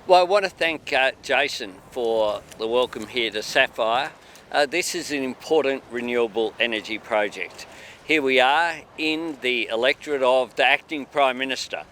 Well, I want to thank Jason for the welcome here to Sapphire. This is an important renewable energy project. Here we are in the electorate of the acting Prime Minister,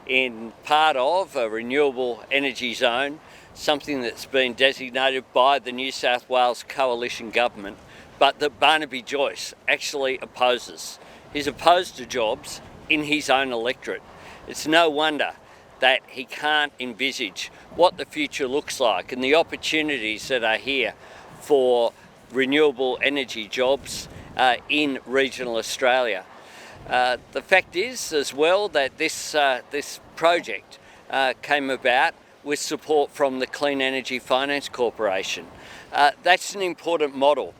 in part of a renewable energy zone, something that's been designated by the New South Wales Coalition Government, but that Barnaby Joyce actually opposes. He's opposed to jobs in his own electorate. It's no wonder that he can't envisage what the future looks like and the opportunities that are here for renewable energy jobs in regional Australia. The fact is as well that this project came about with support from the Clean Energy Finance Corporation. That's an important model.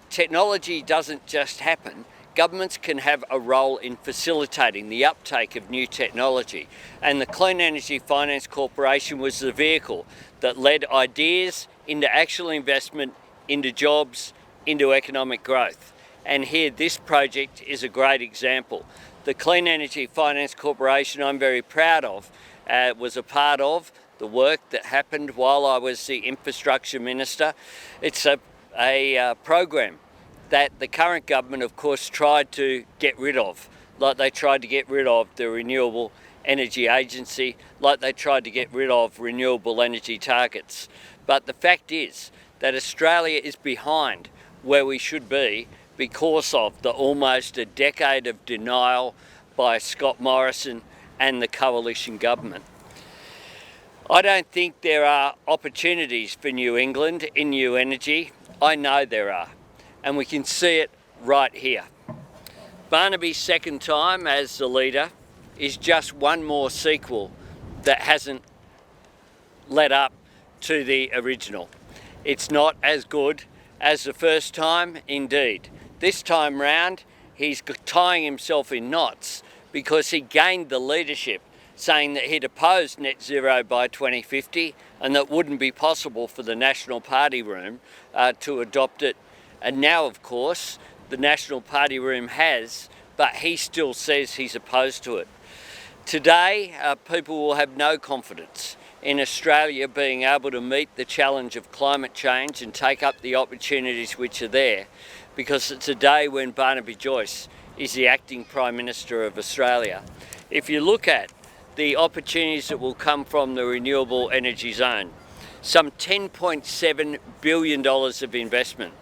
Technology doesn't just happen. Governments can have a role in facilitating the uptake of new technology, and the Clean Energy Finance Corporation was the vehicle that led ideas into actual investment, into jobs, into economic growth. And here this project is a great example. The Clean Energy Finance Corporation, I'm very proud of, was a part of the work that happened while I was the Infrastructure Minister. It's a program that the current government, of course, tried to get rid of, like they tried to get rid of the Renewable Energy Agency, like they tried to get rid of renewable energy targets. But the fact is that Australia is behind where we should be because of the almost a decade of denial by Scott Morrison and the Coalition Government. I don't think there are opportunities for New England in new energy. I know there are. And we can see it right here. Barnaby's second time as the leader is just one more sequel that hasn't led up to the original. It's not as good as the first time, indeed. This time round, he's tying himself in knots because he gained the leadership, saying that he'd oppose net zero by 2050 and that wouldn't be possible for the National Party room to adopt it. And now, of course, the National Party room has, but he still says he's opposed to it. Today, people will have no confidence in Australia being able to meet the challenge of climate change and take up the opportunities which are there, because it's a day when Barnaby Joyce is the acting Prime Minister of Australia. If you look at the opportunities that will come from the renewable energy zone, some $10.7 billion of investment,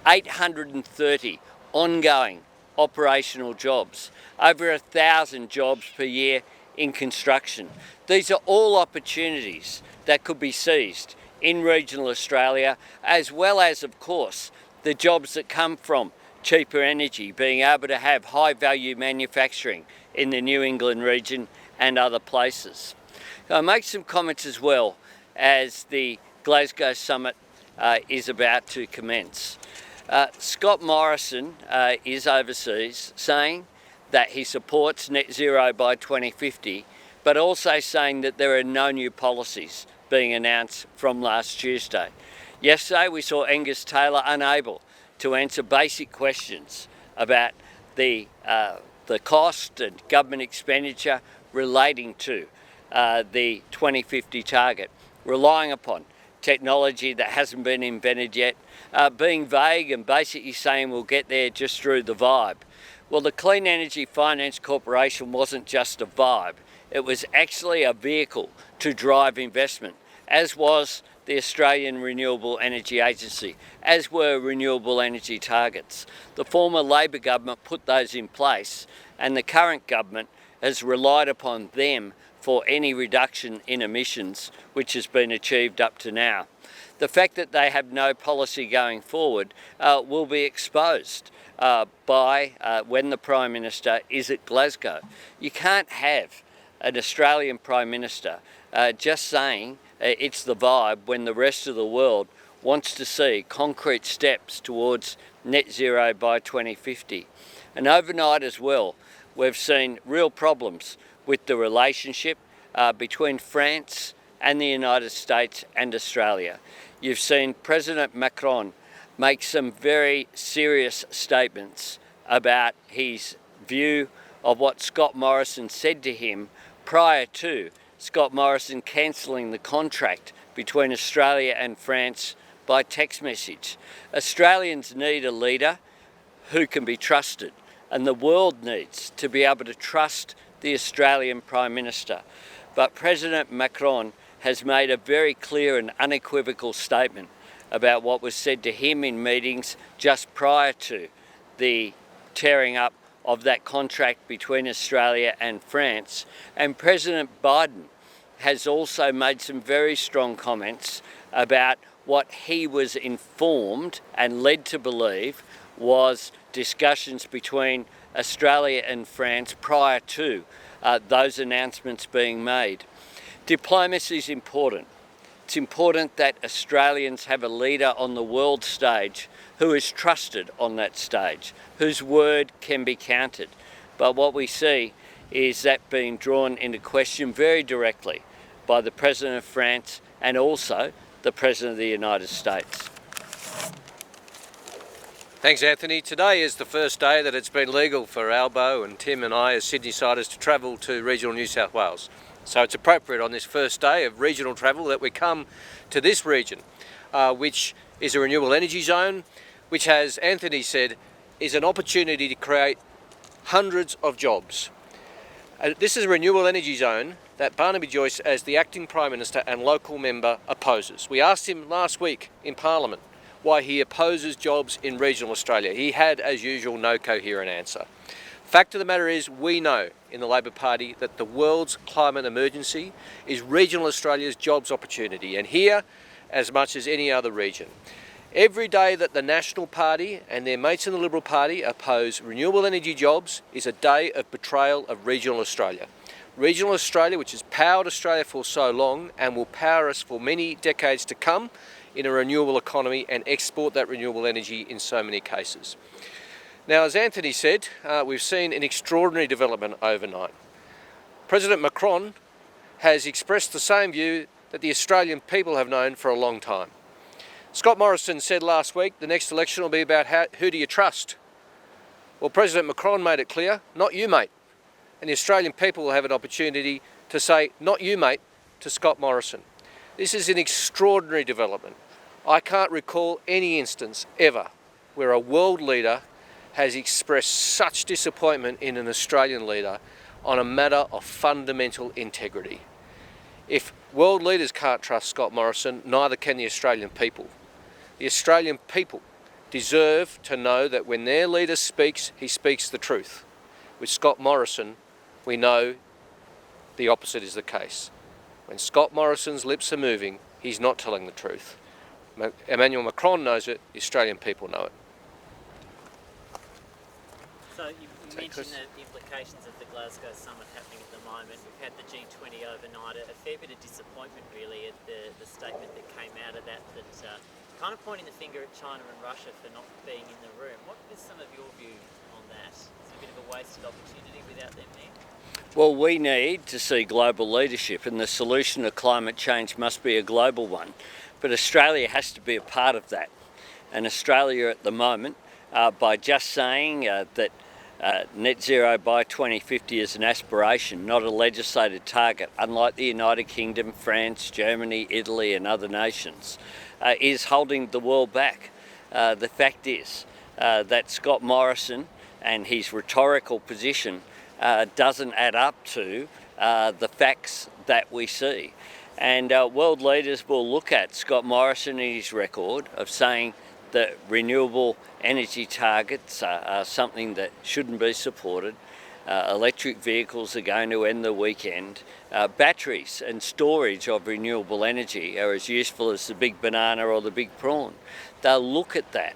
830 ongoing operational jobs, over 1,000 jobs per year in construction. These are all opportunities that could be seized in regional Australia, as well as, of course, the jobs that come from cheaper energy, being able to have high value manufacturing in the New England region and other places. I'll make some comments as well as the Glasgow summit is about to commence. Scott Morrison is overseas saying that he supports net zero by 2050, but also saying that there are no new policies being announced from last Tuesday. Yesterday we saw Angus Taylor unable to answer basic questions about the cost and government expenditure relating to the 2050 target, relying upon technology that hasn't been invented yet, being vague and basically saying we'll get there just through the vibe. Well, the Clean Energy Finance Corporation wasn't just a vibe, it was actually a vehicle to drive investment, as was the Australian Renewable Energy Agency, as were renewable energy targets. The former Labor government put those in place, and the current government has relied upon them for any reduction in emissions which has been achieved up to now. The fact that they have no policy going forward will be exposed by when the Prime Minister is at Glasgow. You can't have an Australian Prime Minister just saying it's the vibe when the rest of the world wants to see concrete steps towards net zero by 2050. And overnight as well, we've seen real problems with the relationship between France and the United States and Australia. You've seen President Macron make some very serious statements about his view of what Scott Morrison said to him prior to Scott Morrison cancelling the contract between Australia and France by text message. Australians need a leader who can be trusted, and the world needs to be able to trust the Australian Prime Minister. But President Macron has made a very clear and unequivocal statement about what was said to him in meetings just prior to the tearing up of that contract between Australia and France. And President Biden has also made some very strong comments about what he was informed and led to believe was discussions between Australia and France prior to those announcements being made. Diplomacy is important. It's important that Australians have a leader on the world stage who is trusted on that stage, whose word can be counted. But what we see is that being drawn into question very directly by the President of France and also the President of the United States. Thanks, Anthony. Today is the first day that it's been legal for Albo and Tim and I as Sydney-siders to travel to regional New South Wales. So it's appropriate on this first day of regional travel that we come to this region, which is a renewable energy zone, which, as Anthony said, is an opportunity to create hundreds of jobs. This is a renewable energy zone that Barnaby Joyce, as the acting Prime Minister and local member, opposes. We asked him last week in Parliament why he opposes jobs in regional Australia. He had, as usual, no coherent answer. Fact of the matter is, we know in the Labor Party that the world's climate emergency is regional Australia's jobs opportunity, and here as much as any other region. Every day that the National Party and their mates in the Liberal Party oppose renewable energy jobs is a day of betrayal of regional Australia. Regional Australia, which has powered Australia for so long and will power us for many decades to come in a renewable economy and export that renewable energy in so many cases. Now, as Anthony said, we've seen an extraordinary development overnight. President Macron has expressed the same view that the Australian people have known for a long time. Scott Morrison said last week the next election will be about who do you trust? Well, President Macron made it clear, not you, mate. And the Australian people will have an opportunity to say, not you, mate, to Scott Morrison. This is an extraordinary development. I can't recall any instance ever where a world leader has expressed such disappointment in an Australian leader on a matter of fundamental integrity. If world leaders can't trust Scott Morrison, neither can the Australian people. The Australian people deserve to know that when their leader speaks, he speaks the truth. With Scott Morrison, we know the opposite is the case. When Scott Morrison's lips are moving, he's not telling the truth. Emmanuel Macron knows it, the Australian people know it. So you mentioned the implications of the Glasgow summit happening at the moment. We've had the G20 overnight, a fair bit of disappointment really at the statement that came out of that kind of pointing the finger at China and Russia for not being in the room. What is some of your view on that? Is it a bit of a wasted opportunity without them there? Well, we need to see global leadership, and the solution to climate change must be a global one. But Australia has to be a part of that. And Australia at the moment, by just saying that net zero by 2050 is an aspiration, not a legislated target, unlike the United Kingdom, France, Germany, Italy and other nations, is holding the world back. The fact is that Scott Morrison and his rhetorical position doesn't add up to the facts that we see. And world leaders will look at Scott Morrison and his record of saying that renewable energy targets are something that shouldn't be supported. Electric vehicles are going to end the weekend. Batteries and storage of renewable energy are as useful as the big banana or the big prawn. They'll look at that,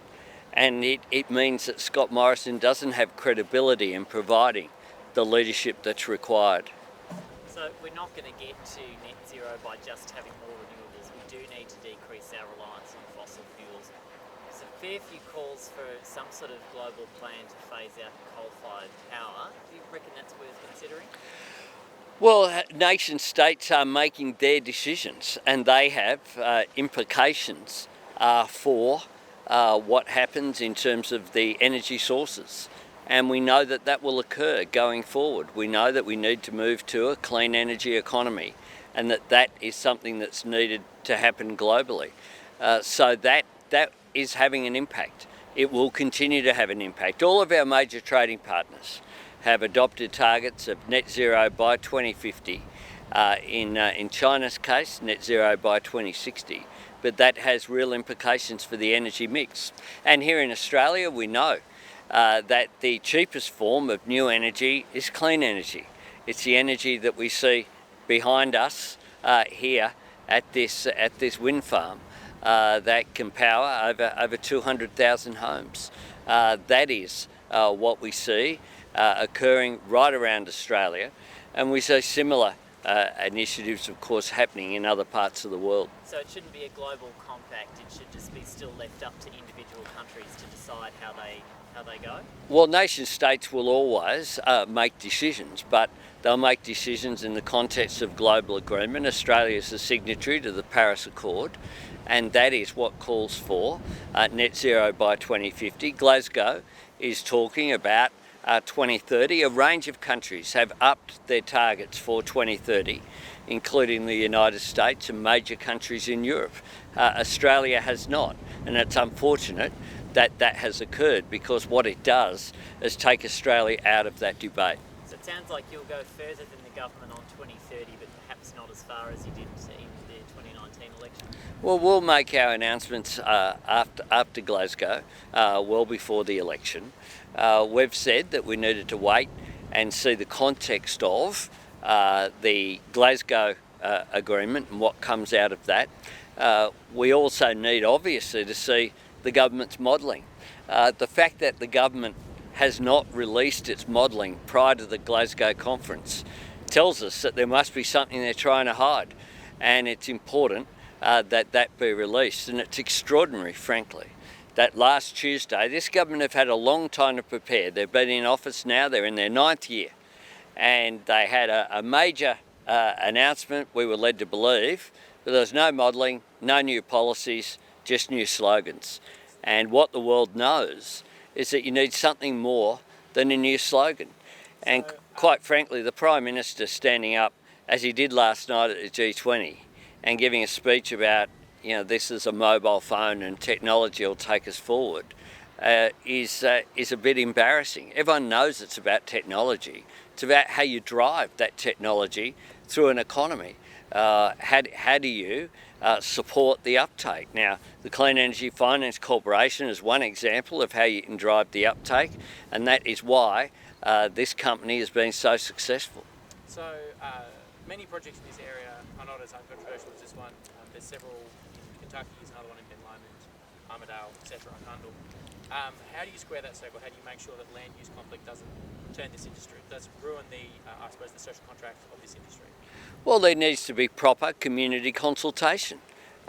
and it means that Scott Morrison doesn't have credibility in providing the leadership that's required. So we're not going to get to net zero by just having more renewables. We do need to decrease our reliance on fossil fuels. There's a fair few calls for some sort of global plan to phase out coal-fired power. Do you reckon that's worth considering? Well, nation states are making their decisions, and they have implications for what happens in terms of the energy sources. And we know that that will occur going forward. We know that we need to move to a clean energy economy. and that is something that's needed to happen globally. So that is having an impact. It will continue to have an impact. All of our major trading partners have adopted targets of net zero by 2050. In China's case, net zero by 2060. But that has real implications for the energy mix. And here in Australia, we know that the cheapest form of new energy is clean energy. It's the energy that we see behind us here at this wind farm that can power over 200,000 homes. That is what we see occurring right around Australia, and we see similar initiatives, of course, happening in other parts of the world. So it shouldn't be a global compact, it should just be still left up to individual countries to decide how they go? Well, nation states will always make decisions, but they'll make decisions in the context of global agreement. Australia is a signatory to the Paris Accord, and that is what calls for net zero by 2050. Glasgow is talking about 2030. A range of countries have upped their targets for 2030, including the United States and major countries in Europe. Australia has not, and it's unfortunate that that has occurred, because what it does is take Australia out of that debate. So it sounds like you'll go further than the government on 2030, but perhaps not as far as you did in the 2019 election. Well, we'll make our announcements after Glasgow, well before the election. We've said that we needed to wait and see the context of the Glasgow agreement and what comes out of that. We also need, obviously, to see the government's modelling. The fact that the government has not released its modelling prior to the Glasgow conference tells us that there must be something they're trying to hide, and it's important that be released. And it's extraordinary, frankly, that last Tuesday, this government have had a long time to prepare. They've been in office now, they're in their 9th year, and they had a major announcement, we were led to believe, but there was no modelling, no new policies, just new slogans. And what the world knows is that you need something more than a new slogan. And quite frankly, the Prime Minister standing up, as he did last night at the G20, and giving a speech about, this is a mobile phone and technology will take us forward, is a bit embarrassing. Everyone knows it's about technology. It's about how you drive that technology through an economy. How do you support the uptake? Now, the Clean Energy Finance Corporation is one example of how you can drive the uptake, and that is why this company has been so successful. So many projects in this area are not as uncontroversial as this one. There's several in Kentucky, there's another one in Ben Lomond, Armidale, etc., Arundel. How do you square that circle? How do you make sure that land use conflict doesn't turn this industry, doesn't ruin the social contract of this industry? Well, there needs to be proper community consultation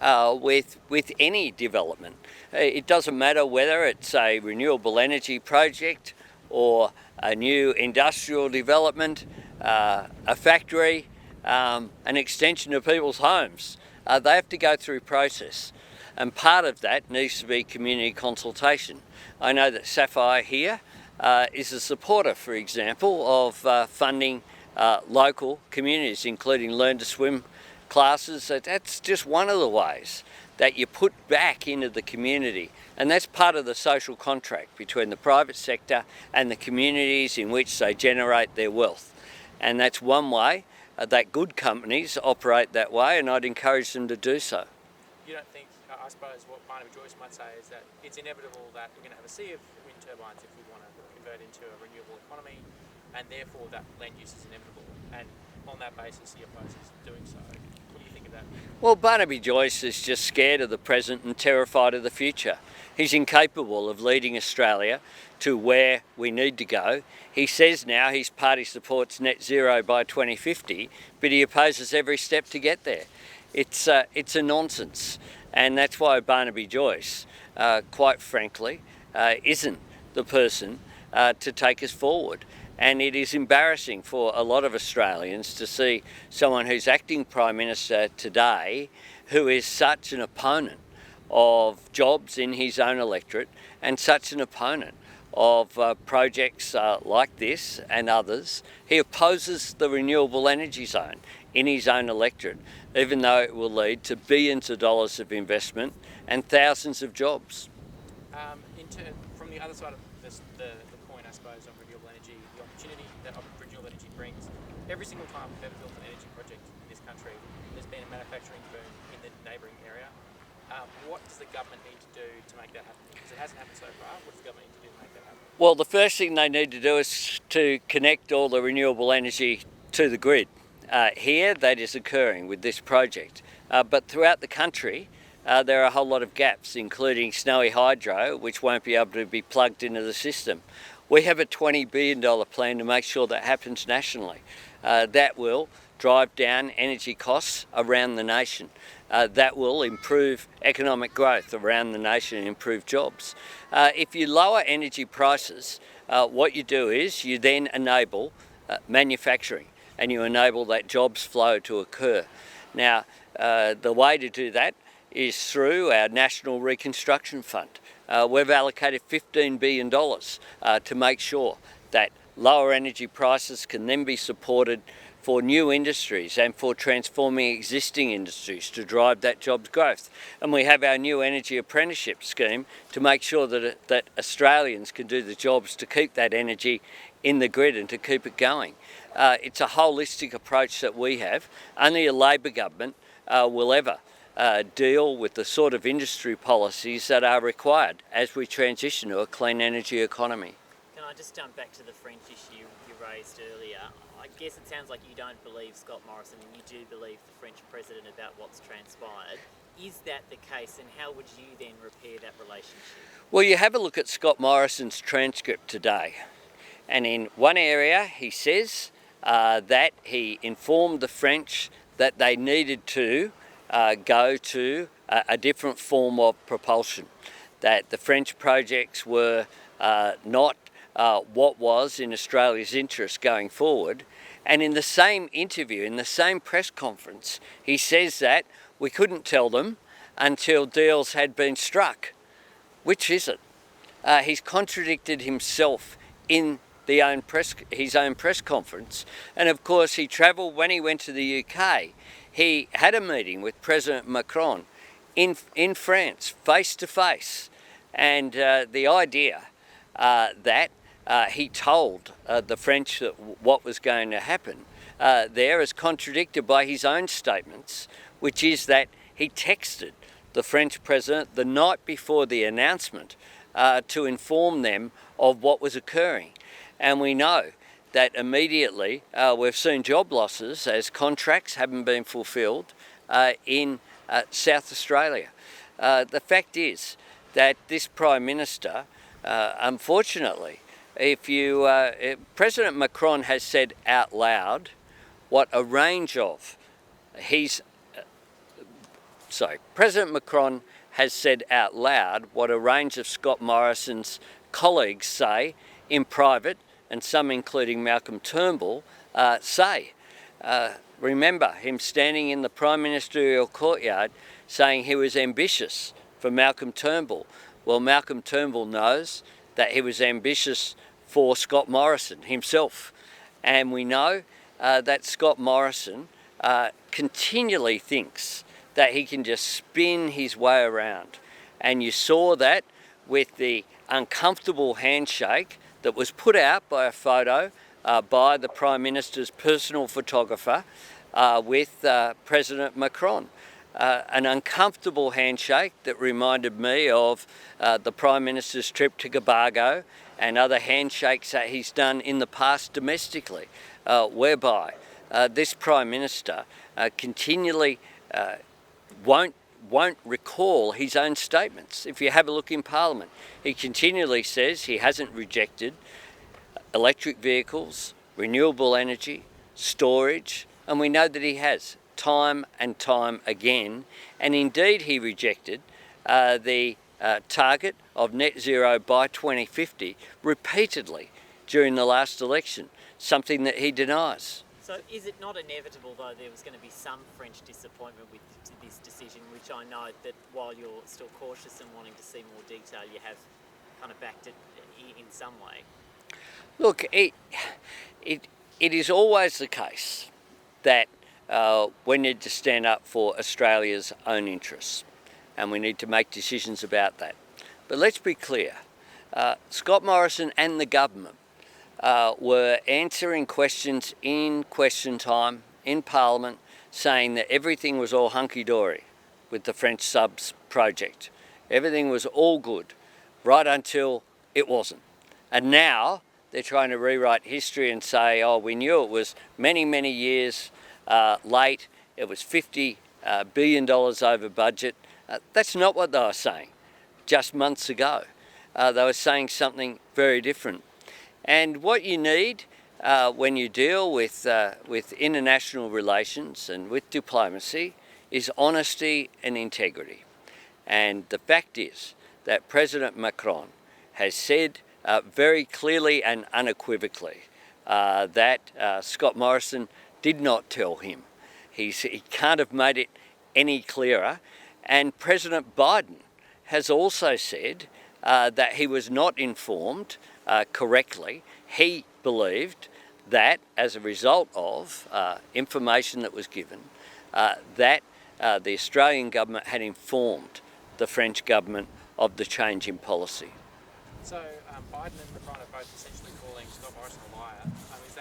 with any development. It doesn't matter whether it's a renewable energy project or a new industrial development, a factory, an extension of people's homes. They have to go through process, and part of that needs to be community consultation. I know that Sapphire here is a supporter, for example, of funding local communities, including learn to swim classes. That's just one of the ways that you put back into the community, and that's part of the social contract between the private sector and the communities in which they generate their wealth. And that's one way that good companies operate that way, and I'd encourage them to do so. You don't think, I suppose what Barnaby Joyce might say is that it's inevitable that we're going to have a sea of wind turbines if we want to convert into a renewable economy, and therefore that land use is inevitable, and on that basis he opposes doing so. What do you think of that? Well, Barnaby Joyce is just scared of the present and terrified of the future. He's incapable of leading Australia to where we need to go. He says now his party supports net zero by 2050, but he opposes every step to get there. It's a nonsense, and that's why Barnaby Joyce, quite frankly, isn't the person to take us forward. And it is embarrassing for a lot of Australians to see someone who's acting Prime Minister today who is such an opponent of jobs in his own electorate and such an opponent of projects like this and others. He opposes the renewable energy zone. in his own electorate, even though it will lead to billions of dollars of investment and thousands of jobs. From the other side of the coin, I suppose, on renewable energy, the opportunity that renewable energy brings, every single time we've ever built an energy project in this country, there's been a manufacturing boom in the neighbouring area. What does the government need to do to make that happen? Because it hasn't happened so far. What does the government need to do to make that happen? Well, the first thing they need to do is to connect all the renewable energy to the grid. Here, that is occurring with this project. But throughout the country, there are a whole lot of gaps, including snowy hydro, which won't be able to be plugged into the system. We have a $20 billion plan to make sure that happens nationally. That will drive down energy costs around the nation. That will improve economic growth around the nation and improve jobs. If you lower energy prices, what you do is you then enable manufacturing and you enable that jobs flow to occur. Now, the way to do that is through our National Reconstruction Fund. We've allocated $15 billion to make sure that lower energy prices can then be supported for new industries and for transforming existing industries to drive that jobs growth. And we have our new energy apprenticeship scheme to make sure that Australians can do the jobs to keep that energy in the grid and to keep it going. It's a holistic approach that we have. Only a Labor government will ever deal with the sort of industry policies that are required as we transition to a clean energy economy. Can I just jump back to the French issue you raised earlier? I guess it sounds like you don't believe Scott Morrison and you do believe the French president about what's transpired. Is that the case, and how would you then repair that relationship? Well, you have a look at Scott Morrison's transcript today, and in one area he says that he informed the French that they needed to go to a different form of propulsion, that the French projects were not what was in Australia's interest going forward. And in the same interview, in the same press conference, he says that we couldn't tell them until deals had been struck. Which is it? He's contradicted himself in his own press conference. And of course, he travelled when he went to the UK. He had a meeting with President Macron in France, face to face. And the idea that he told the French that what was going to happen there is contradicted by his own statements, which is that he texted the French president the night before the announcement to inform them of what was occurring. And we know that immediately we've seen job losses as contracts haven't been fulfilled in South Australia. The fact is that this Prime Minister, unfortunately, President Macron has said out loud what a range of President Macron has said out loud what a range of Scott Morrison's colleagues say in private, and some, including Malcolm Turnbull, say. Remember him standing in the Prime Ministerial courtyard saying he was ambitious for Malcolm Turnbull. Well, Malcolm Turnbull knows that he was ambitious for Scott Morrison himself. And we know that Scott Morrison continually thinks that he can just spin his way around. And you saw that with the uncomfortable handshake that was put out by a photo by the Prime Minister's personal photographer with President Macron. An uncomfortable handshake that reminded me of the Prime Minister's trip to Tobago and other handshakes that he's done in the past domestically, whereby this Prime Minister continually won't recall his own statements. If you have a look in Parliament, he continually says he hasn't rejected electric vehicles, renewable energy, storage, and we know that he has, time and time again. And indeed he rejected the target of net zero by 2050 repeatedly during the last election, something that he denies. So is it not inevitable, though, there was going to be some French disappointment with this decision, which I know that while you're still cautious and wanting to see more detail, you have kind of backed it in some way? Look, it is always the case that we need to stand up for Australia's own interests, and we need to make decisions about that. But let's be clear, Scott Morrison and the government were answering questions in question time in Parliament, saying that everything was all hunky-dory with the French subs project. Everything was all good, right until it wasn't. And now they're trying to rewrite history and say, oh, we knew it was many, many years late. It was $50 billion over budget. That's not what they were saying just months ago. They were saying something very different. And what you need when you deal with international relations and with diplomacy is honesty and integrity. And the fact is that President Macron has said very clearly and unequivocally that Scott Morrison did not tell him. He can't have made it any clearer. And President Biden has also said that he was not informed correctly. He believed that as a result of information that was given, that the Australian government had informed the French government of the change in policy. So Biden and Macron are both essentially calling Scott Morrison a liar. Is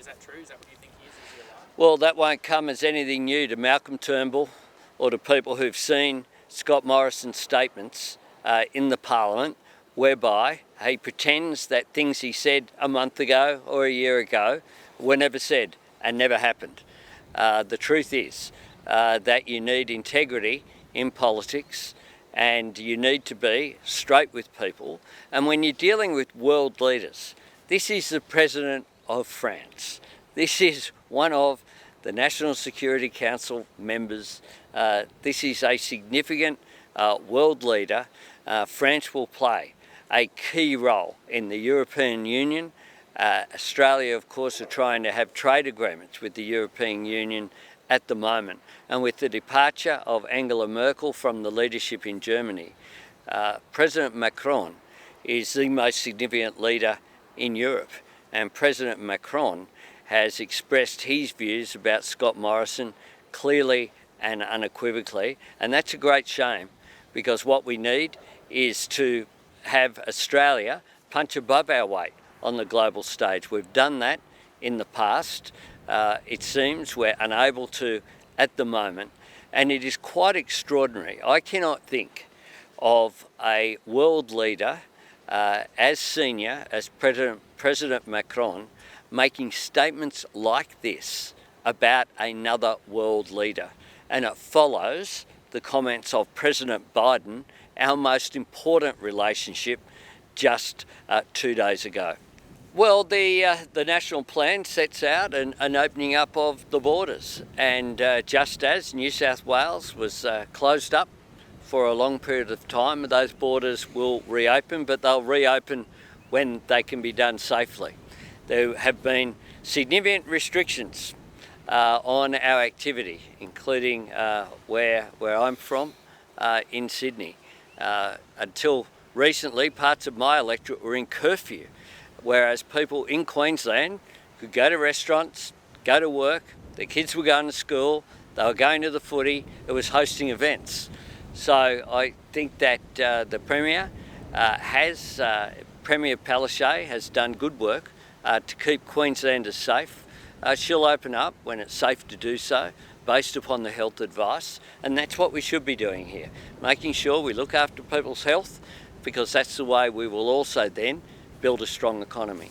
that true? Is that what you think he is? Is he a liar? Well, that won't come as anything new to Malcolm Turnbull or to people who've seen Scott Morrison's statements in the Parliament, whereby he pretends that things he said a month ago or a year ago were never said and never happened. The truth is that you need integrity in politics, and you need to be straight with people. And when you're dealing with world leaders, this is the President of France. This is one of the National Security Council members. This is a significant world leader. France will play a key role in the European Union. Australia, of course, are trying to have trade agreements with the European Union at the moment. And with the departure of Angela Merkel from the leadership in Germany, President Macron is the most significant leader in Europe. And President Macron has expressed his views about Scott Morrison clearly and unequivocally. And that's a great shame, because what we need is to have Australia punch above our weight on the global stage. We've done that in the past. It seems we're unable to at the moment, and it is quite extraordinary. I cannot think of a world leader as senior as President Macron making statements like this about another world leader. And it follows the comments of President Biden, our most important relationship, just 2 days ago. Well, the national plan sets out an opening up of the borders, and just as New South Wales was closed up for a long period of time, those borders will reopen, but they'll reopen when they can be done safely. There have been significant restrictions on our activity, including where I'm from in Sydney. Until recently, parts of my electorate were in curfew, whereas people in Queensland could go to restaurants, go to work, their kids were going to school, they were going to the footy, it was hosting events. So I think that the Premier Premier Palaszczuk has done good work to keep Queenslanders safe. She'll open up when it's safe to do so, based upon the health advice, and that's what we should be doing here, making sure we look after people's health, because that's the way we will also then build a strong economy.